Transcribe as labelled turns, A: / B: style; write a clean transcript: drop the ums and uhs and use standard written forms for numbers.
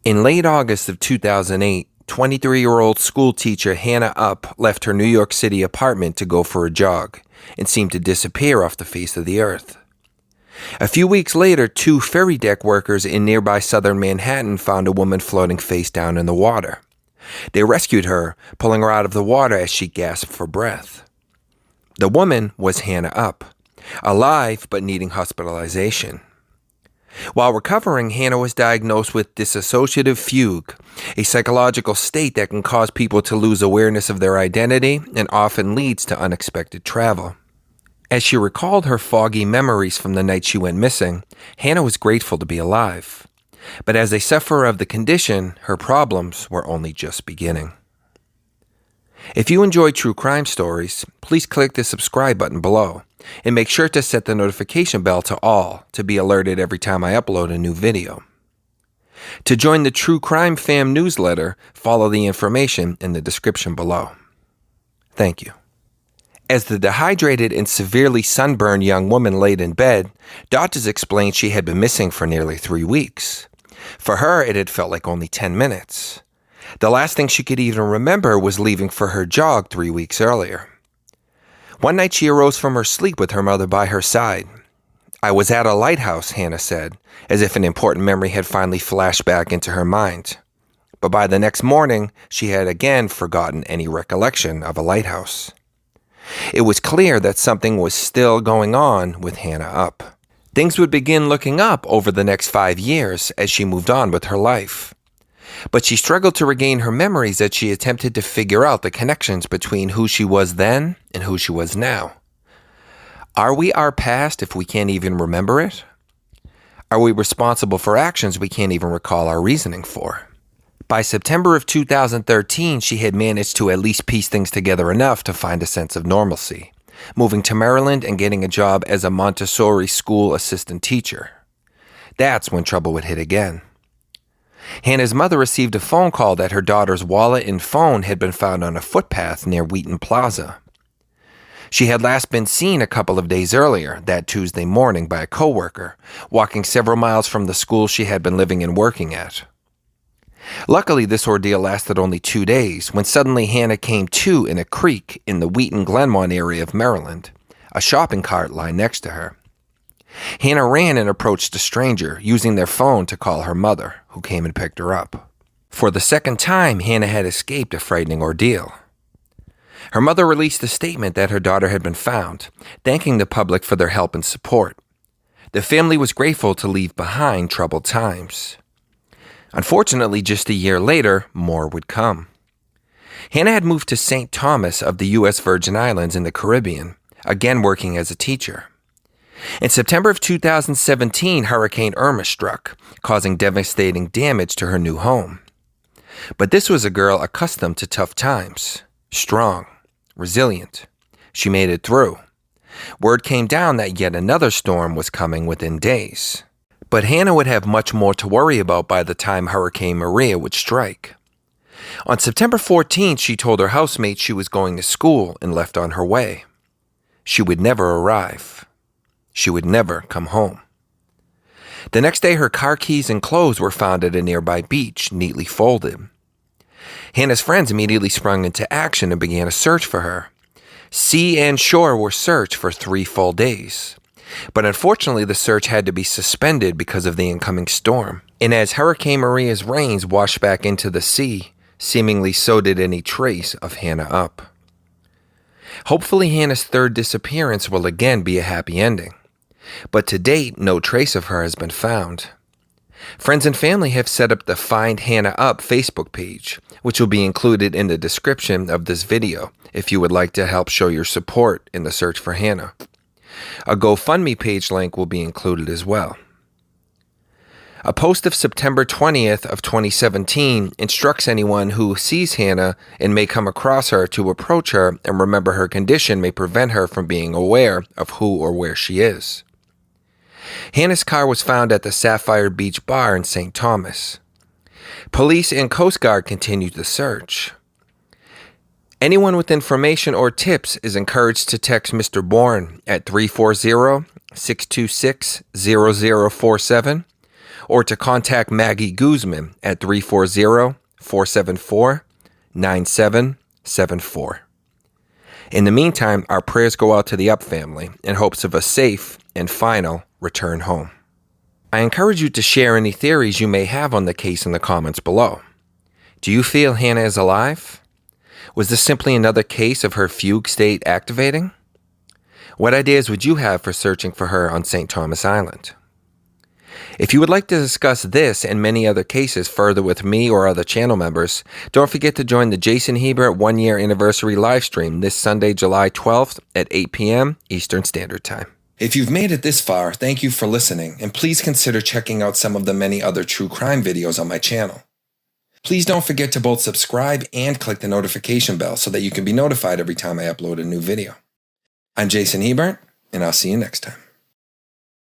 A: In late August of 2008, 23-year-old school teacher Hannah Upp left her New York City apartment to go for a jog and seemed to disappear off the face of the earth. A few weeks later, two ferry deck workers in nearby southern Manhattan found a woman floating face down in the water. They rescued her, pulling her out of the water as she gasped for breath. The woman was Hannah Upp, alive but needing hospitalization. While recovering, Hannah was diagnosed with dissociative fugue, a psychological state that can cause people to lose awareness of their identity and often leads to unexpected travel. As she recalled her foggy memories from the night she went missing, Hannah was grateful to be alive. But as a sufferer of the condition, her problems were only just beginning. If you enjoy true crime stories, please click the subscribe button below and make sure to set the notification bell to all to be alerted every time I upload a new video. To join the True Crime Fam newsletter, follow the information in the description below. Thank you. As the dehydrated and severely sunburned young woman laid in bed, doctors explained she had been missing for nearly 3 weeks. For her, it had felt like only 10 minutes. The last thing she could even remember was leaving for her jog 3 weeks earlier. One night she arose from her sleep with her mother by her side. "I was at a lighthouse," Hannah said, as if an important memory had finally flashed back into her mind. But by the next morning, she had again forgotten any recollection of a lighthouse. It was clear that something was still going on with Hannah Upp. Things would begin looking up over the next 5 years as she moved on with her life. But she struggled to regain her memories as she attempted to figure out the connections between who she was then and who she was now. Are we our past if we can't even remember it? Are we responsible for actions we can't even recall our reasoning for? By September of 2013, she had managed to at least piece things together enough to find a sense of normalcy, moving to Maryland and getting a job as a Montessori school assistant teacher. That's when trouble would hit again. Hannah's mother received a phone call that her daughter's wallet and phone had been found on a footpath near Wheaton Plaza. She had last been seen a couple of days earlier, that Tuesday morning, by a coworker, walking several miles from the school she had been living and working at. Luckily, this ordeal lasted only 2 days, when suddenly Hannah came to in a creek in the Wheaton-Glenmont area of Maryland, a shopping cart lying next to her. Hannah ran and approached a stranger, using their phone to call her mother, who came and picked her up. For the second time, Hannah had escaped a frightening ordeal. Her mother released a statement that her daughter had been found, thanking the public for their help and support. The family was grateful to leave behind troubled times. Unfortunately, just a year later, more would come. Hannah had moved to St. Thomas of the U.S. Virgin Islands in the Caribbean, again working as a teacher. In September of 2017, Hurricane Irma struck, causing devastating damage to her new home. But this was a girl accustomed to tough times, strong, resilient. She made it through. Word came down that yet another storm was coming within days. But Hannah would have much more to worry about by the time Hurricane Maria would strike. On September 14th, she told her housemates she was going to school and left on her way. She would never arrive. She would never come home. The next day, her car keys and clothes were found at a nearby beach, neatly folded. Hannah's friends immediately sprung into action and began a search for her. Sea and shore were searched for 3 full days. But unfortunately, the search had to be suspended because of the incoming storm. And as Hurricane Maria's rains washed back into the sea, seemingly so did any trace of Hannah Upp. Hopefully, Hannah's third disappearance will again be a happy ending. But to date, no trace of her has been found. Friends and family have set up the Find Hannah Upp Facebook page, which will be included in the description of this video if you would like to help show your support in the search for Hannah. A GoFundMe page link will be included as well. A post of September 20th of 2017 instructs anyone who sees Hannah and may come across her to approach her and remember her condition may prevent her from being aware of who or where she is. Hannah's car was found at the Sapphire Beach Bar in St. Thomas. Police and Coast Guard continued the search. Anyone with information or tips is encouraged to text Mr. Bourne at 340-626-0047 or to contact Maggie Guzman at 340-474-9774. In the meantime, our prayers go out to the Up family in hopes of a safe and final return home. I encourage you to share any theories you may have on the case in the comments below. Do you feel Hannah is alive? Was this simply another case of her fugue state activating? What ideas would you have for searching for her on St. Thomas Island? If you would like to discuss this and many other cases further with me or other channel members, don't forget to join the Jason Hebert 1-year anniversary livestream this Sunday, July 12th at 8 p.m. Eastern Standard Time. If you've made it this far, thank you for listening, and please consider checking out some of the many other true crime videos on my channel. Please don't forget to both subscribe and click the notification bell so that you can be notified every time I upload a new video. I'm Jason Hebert, and I'll see you next time.